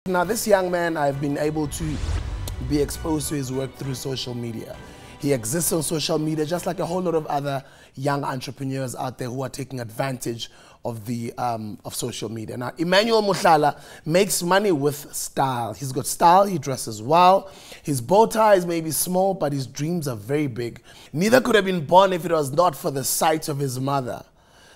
Now, this young man, I've been able to be exposed to his work through social media. He exists on social media just like a whole lot of other young entrepreneurs out there who are taking advantage of the of social media. Now, Emmanuel Mohlala makes money with style. He's got style, he dresses well. His bow ties may be small, but his dreams are very big. Neither could have been born if it was not for the sight of his mother.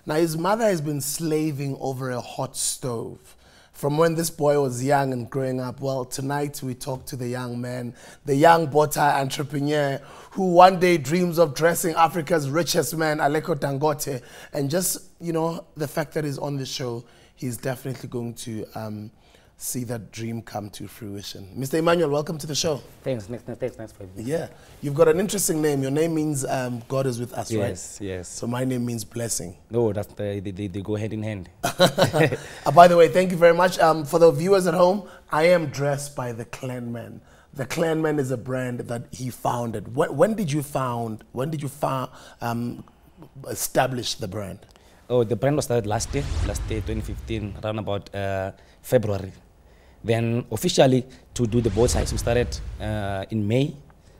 Now, his mother has been slaving over a hot stove from when this boy was young and growing up. Well, tonight we talk to the young man, the young bowtie entrepreneur who one day dreams of dressing Africa's richest man, Aliko Dangote. And just, you know, the fact that he's on the show, he's definitely going to see that dream come to fruition. Mr. Emmanuel, welcome to the show. Thanks for having me. Yeah, you've got an interesting name. Your name means God is with us, right? Yes, yes. So my name means blessing. No, that's they go hand in hand. By the way, thank you very much. For the viewers at home, I am dressed by the Clanman. The Clanman is a brand that he founded. When did you establish the brand? Oh, the brand was started last year, 2015, around about February. Then officially to do the bow ties, we started in May.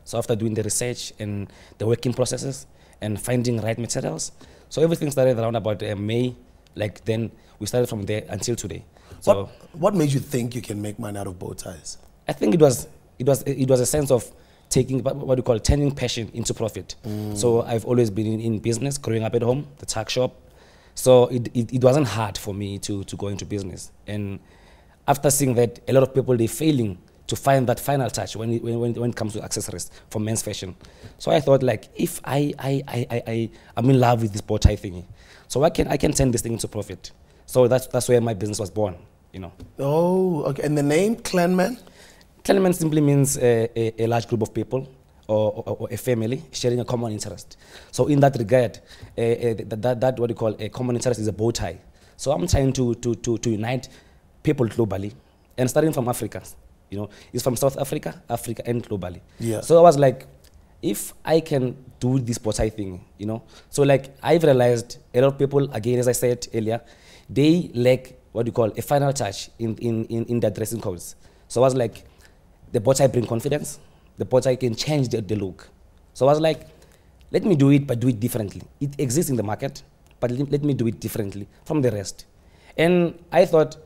So after doing the research and the working processes and finding right materials, so everything started around about May. Like then we started from there until today. So what made you think you can make money out of bow ties? I think it was a sense of taking what you call turning passion into profit. So I've always been in business, growing up at home, the tuck shop. So it wasn't hard for me to go into business. And after seeing that, a lot of people, they're failing to find that final touch when it comes to accessories for men's fashion. So I thought, like, if I'm in love with this bow tie thingy, so I can turn this thing into profit. So that's where my business was born, you know. Oh, okay. And the name, Clanman? Clement simply means a large group of people or a family sharing a common interest. So in that regard, that what you call a common interest is a bow tie. So I'm trying to unite people globally, and starting from Africa, you know, it's from South Africa, Africa, and globally. Yeah. So I was like, if I can do this bow tie thing, you know, so like I've realized a lot of people, again, as I said earlier, they lack what you call a final touch in their dressing codes. So I was like, the bow tie bring confidence. The bow tie can change the look. So I was like, let me do it, but do it differently. It exists in the market, but let me do it differently from the rest. And I thought,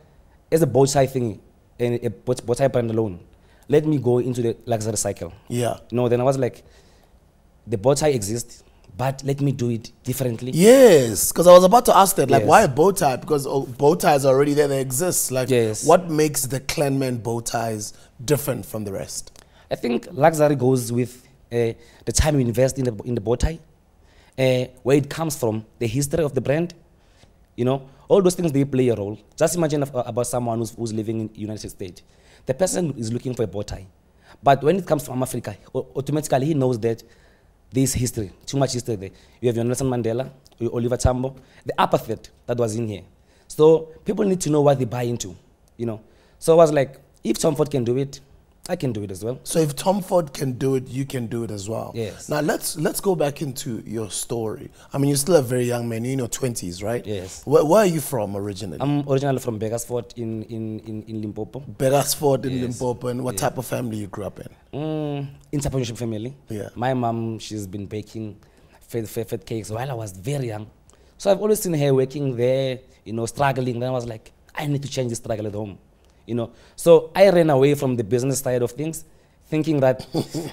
as a bow tie thing, a bow tie brand alone, let me go into the luxury cycle. Yeah. No, then I was like, the bow tie exists, but let me do it differently. Yes, because I was about to ask that, like, why a bow tie? Because bow ties are already there, they exist. Like, what makes the Clanman bow ties different from the rest? I think luxury goes with the time you invest in the bow tie, where it comes from, the history of the brand. You know, all those things, they play a role. Just imagine about someone who's living in the United States. The person is looking for a bow tie. But when it comes from Africa, automatically he knows that there's history, too much history there. You have your Nelson Mandela, your Oliver Tambo, the apartheid that was in here. So people need to know what they buy into, you know. So I was like, if Tom Ford can do it, I can do it as well. So if Tom Ford can do it, you can do it as well. Yes. Now let's go back into your story. I mean, you're still a very young man. You're in your 20s, right? Yes. Where are you from originally? I'm originally from Begersford in Limpopo. Begersford in Limpopo. And what type of family you grew up in? Entrepreneurship family. Yeah. My mom, she's been baking fat cakes while I was very young. So I've always seen her working there, you know, struggling. Then I was like, I need to change the struggle at home. You know, so I ran away from the business side of things, thinking that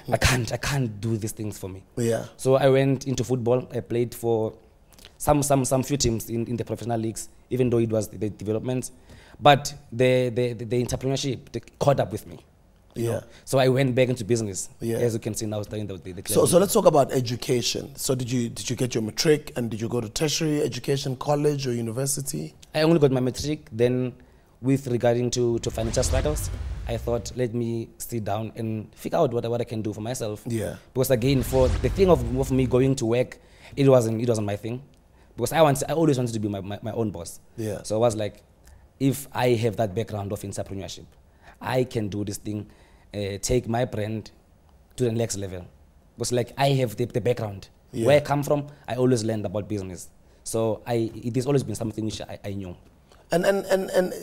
I can't do these things for me. Yeah. So I went into football. I played for some few teams in the professional leagues, even though it was the development, but the entrepreneurship, they caught up with me. Yeah. Know? So I went back into business. Yeah. As you can see now, studying the so let's talk about education. So did you get your matric, and did you go to tertiary education, college or university? I only got my matric. Then, with regarding to financial struggles, I thought, let me sit down and figure out what I can do for myself. Yeah. Because again, for the thing of me going to work, it wasn't my thing. Because I always wanted to be my own boss. Yeah. So I was like, if I have that background of entrepreneurship, I can do this thing, take my brand to the next level. Because like I have the background. Yeah. Where I come from, I always learned about business. So it has always been something which I knew. And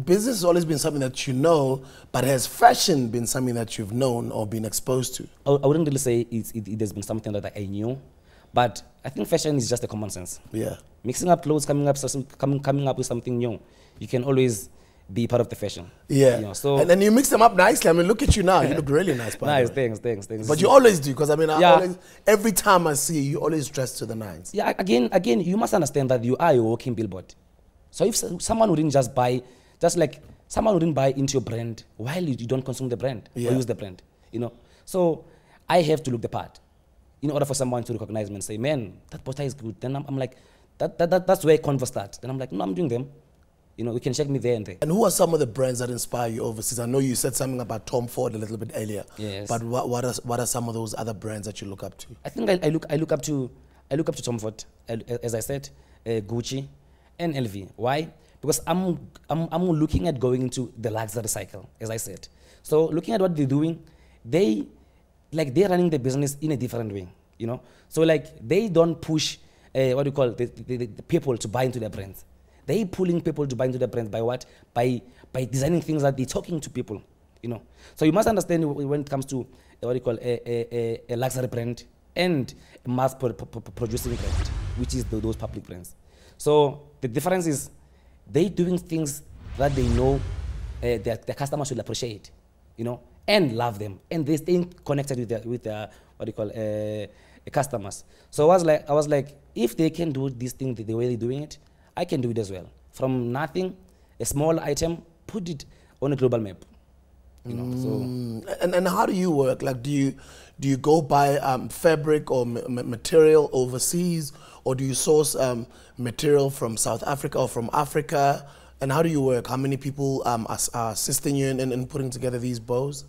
business has always been something that you know, but has fashion been something that you've known or been exposed to? I wouldn't really say it has been something that I knew, but I think fashion is just a common sense. Yeah. Mixing up clothes, coming up with something new, you can always be part of the fashion. Yeah. You know, so and then you mix them up nicely. I mean, look at you now. You look really nice. Nice, thanks. But you always do, because I mean, every time I see you, always dress to the nines. Yeah. Again, you must understand that you are a walking billboard. So if someone wouldn't just buy, just like someone wouldn't buy into your brand while you don't consume the brand or use the brand, you know. So I have to look the part in order for someone to recognize me and say, man, that bow tie is good. Then I'm like, that's where Converse starts. Then I'm like, no, I'm doing them. You know, you can check me there and there. And who are some of the brands that inspire you overseas? I know you said something about Tom Ford a little bit earlier. Yes. But what are some of those other brands that you look up to? I think I look up to Tom Ford, as I said, Gucci, and LV. Why? Because I'm looking at going into the luxury cycle, as I said. So looking at what they're doing, they're running the business in a different way, you know. So like they don't push the people to buy into their brands. They pulling people to buy into their brands by what? By designing things that they're talking to people, you know. So you must understand when it comes to a luxury brand and a mass producing brand, which is those public brands. So the difference is they doing things that they know their customers will appreciate, you know, and love them, and they staying connected with their customers. So I was like, if they can do this thing the way they're doing it, I can do it as well. From nothing, a small item, put it on a global map. You know, so. And how do you work? Like, do you go buy fabric or material overseas, or do you source material from South Africa or from Africa? And how do you work? How many people are assisting you in putting together these bows?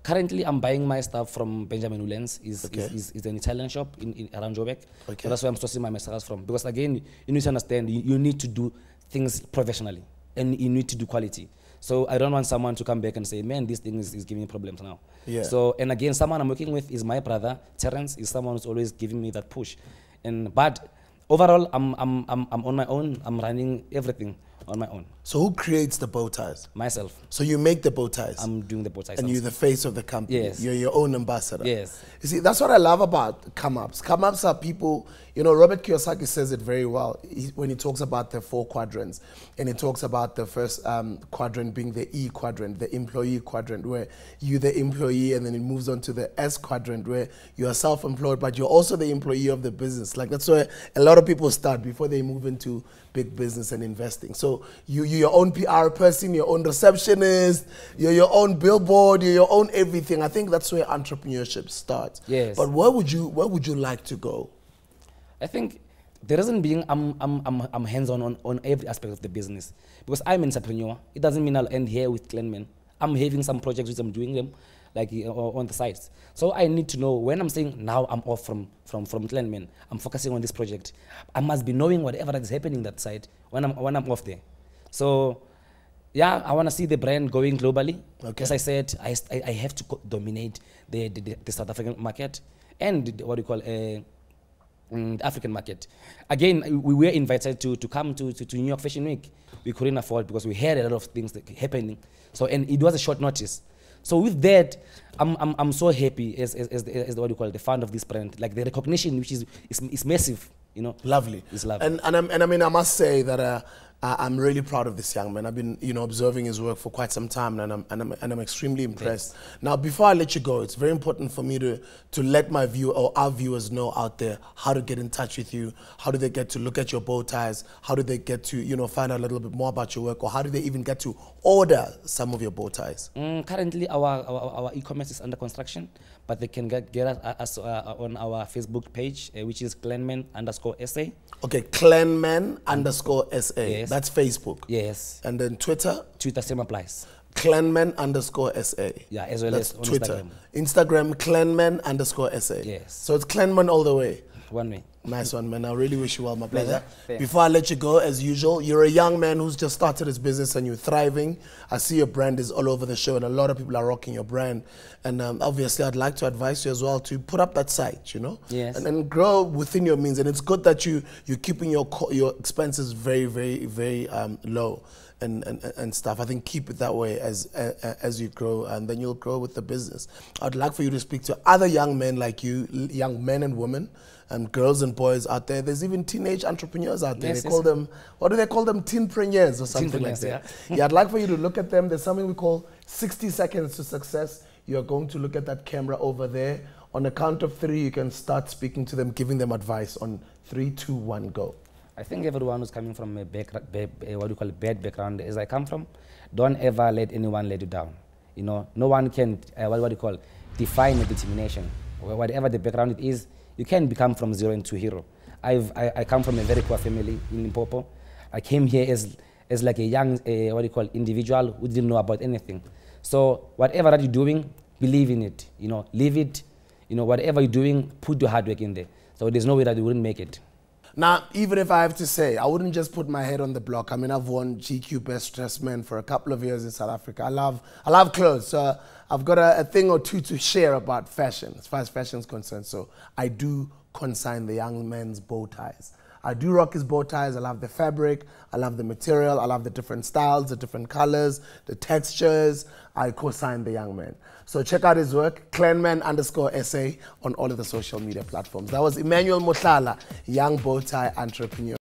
Currently, I'm buying my stuff from Benjamin Ullens. Is an Italian shop in around Joburg. Okay. So that's where I'm sourcing my materials from. Because again, you need to understand, you need to do things professionally, and you need to do quality. So I don't want someone to come back and say, man, this thing is giving me problems now. Yeah. So, and again, someone I'm working with is my brother, Terence, is someone who's always giving me that push. But overall, I'm on my own. I'm running everything on my own. So who creates the bow ties? Myself. So you make the bow ties? I'm doing the bow ties. And you're the face of the company? Yes. You're your own ambassador? Yes. You see, that's what I love about come-ups. Come-ups are people, you know, Robert Kiyosaki says it very well when he talks about the 4 quadrants. And he talks about the first quadrant being the E quadrant, the employee quadrant, where you're the employee, and then it moves on to the S quadrant, where you're self-employed, but you're also the employee of the business. Like, that's where a lot of people start before they move into big business and investing. So you're your own PR person, your own receptionist, you're your own billboard, you're your own everything. I think that's where entrepreneurship starts. Yes. But where would you like to go? I think the reason being I'm hands-on on every aspect of the business, because I'm an entrepreneur. It doesn't mean I'll end here with Clanman. I'm having some projects which I'm doing them like on the sides. So I need to know when I'm saying now I'm off from Clanman, I'm focusing on this project. I must be knowing whatever is happening that side when I'm off there. So yeah, I want to see the brand going globally. Okay. As I said, I have to dominate the South African market and the African market. Again, we were invited to come to New York Fashion Week. We couldn't afford because we had a lot of things happening. So, and it was a short notice. So with that, I'm so happy as the founder of this brand. Like the recognition, which is massive, you know. Lovely. It's lovely. And I mean, I must say that I'm really proud of this young man. I've been, you know, observing his work for quite some time, and I'm extremely impressed. Thanks. Now, before I let you go, it's very important for me to let my our viewers know out there how to get in touch with you. How do they get to look at your bow ties? How do they get to, you know, find out a little bit more about your work, or how do they even get to order some of your bow ties? Currently, our e-commerce is under construction, but they can get us on our Facebook page, which is Clanman_SA. Okay, Clanman_SA. Yes. That's Facebook. Yes. And then Twitter? Twitter, same applies. Clanman_SA. Yeah, as well That's as on Twitter. Instagram. Clanman_SA. Yes. So it's Clanman all the way. one way. Nice one, man. I really wish you well, my brother. Thanks. Before I let you go, as usual, you're a young man who's just started his business and you're thriving. I see your brand is all over the show and a lot of people are rocking your brand. And obviously, I'd like to advise you as well to put up that site, you know? Yes. And grow within your means. And it's good that you're keeping your expenses very, very, very low. And stuff. I think keep it that way as you grow, and then you'll grow with the business. I'd like for you to speak to other young men like you, young men and women, and girls and boys out there. There's even teenage entrepreneurs out there. Yes, they call them, what do they call them? Teenpreneurs or something like that. Yeah, I'd like for you to look at them. There's something we call 60 seconds to success. You're going to look at that camera over there. On the count of 3, you can start speaking to them, giving them advice. On 3, 2, 1, go. I think everyone who's coming from a bad background, as I come from, don't ever let anyone let you down. You know, no one can define a determination. Whatever the background it is, you can become from zero into hero. I come from a very poor family in Limpopo. I came here as like a young individual who didn't know about anything. So whatever that you're doing, believe in it. You know, live it. You know, whatever you're doing, put your hard work in there. So there's no way that you wouldn't make it. Now, even if I have to say, I wouldn't just put my head on the block. I mean, I've won GQ Best Dressed Man for a couple of years in South Africa. I love clothes, so I've got a thing or two to share about fashion, as far as fashion is concerned. So I do consign the young man's bow ties. I do rock his bow ties. I love the fabric. I love the material. I love the different styles, the different colors, the textures. I co-sign the young man. So check out his work, Clanman_SA on all of the social media platforms. That was Emmanuel Mohlala, young bow tie entrepreneur.